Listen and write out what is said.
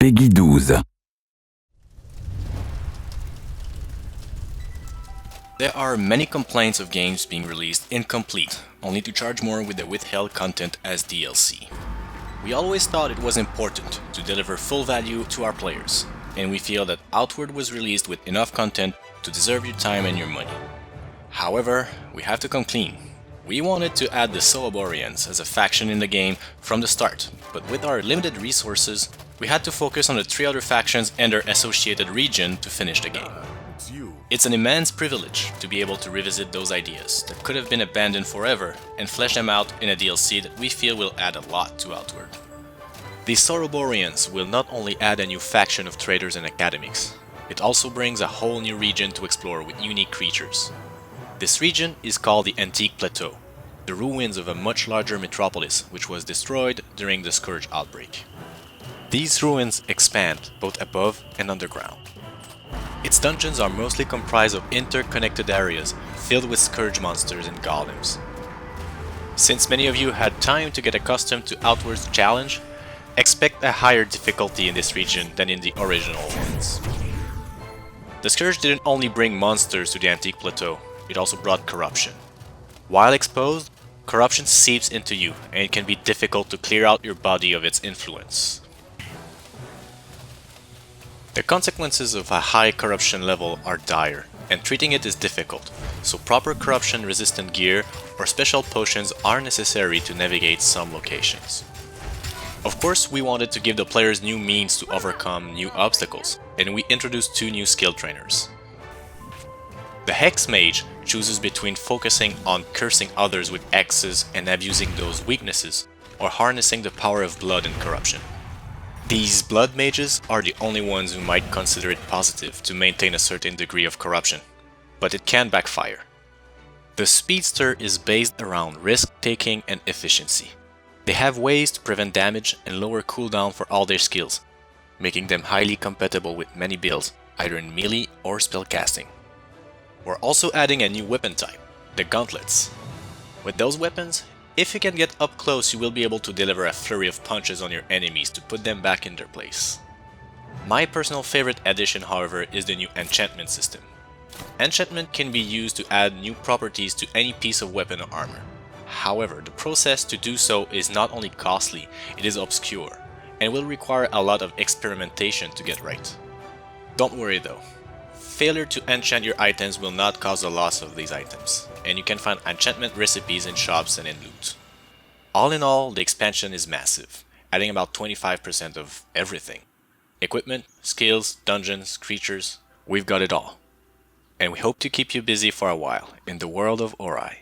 Peggy 12. There are many complaints of games being released incomplete, only to charge more with the withheld content as DLC. We always thought it was important to deliver full value to our players, and we feel that Outward was released with enough content to deserve your time and your money. However, we have to come clean. We wanted to add the Soroboreans as a faction in the game from the start, but with our limited resources, we had to focus on the 3 other factions and their associated region to finish the game. It's an immense privilege to be able to revisit those ideas that could have been abandoned forever and flesh them out in a DLC that we feel will add a lot to Outward. The Soroboreans will not only add a new faction of traders and academics, it also brings a whole new region to explore with unique creatures. This region is called the Antique Plateau, the ruins of a much larger metropolis which was destroyed during the Scourge outbreak. These ruins expand both above and underground. Its dungeons are mostly comprised of interconnected areas filled with Scourge monsters and golems. Since many of you had time to get accustomed to Outward's challenge, expect a higher difficulty in this region than in the original ones. The Scourge didn't only bring monsters to the Antique Plateau, it also brought corruption. While exposed, corruption seeps into you and it can be difficult to clear out your body of its influence. The consequences of a high corruption level are dire, and treating it is difficult, so proper corruption-resistant gear or special potions are necessary to navigate some locations. Of course, we wanted to give the players new means to overcome new obstacles, and we introduced 2 new skill trainers. The Hex Mage chooses between focusing on cursing others with X's and abusing those weaknesses, or harnessing the power of blood and corruption. These blood mages are the only ones who might consider it positive to maintain a certain degree of corruption, but it can backfire. The Speedster is based around risk-taking and efficiency. They have ways to prevent damage and lower cooldown for all their skills, making them highly compatible with many builds, either in melee or spellcasting. We're also adding a new weapon type, the Gauntlets. With those weapons, if you can get up close, you will be able to deliver a flurry of punches on your enemies to put them back in their place. My personal favorite addition, however, is the new enchantment system. Enchantment can be used to add new properties to any piece of weapon or armor. However, the process to do so is not only costly, it is obscure, and will require a lot of experimentation to get right. Don't worry though. Failure to enchant your items will not cause the loss of these items, and you can find enchantment recipes in shops and in loot. All in all, the expansion is massive, adding about 25% of everything. Equipment, skills, dungeons, creatures, we've got it all. And we hope to keep you busy for a while in the world of Aurai.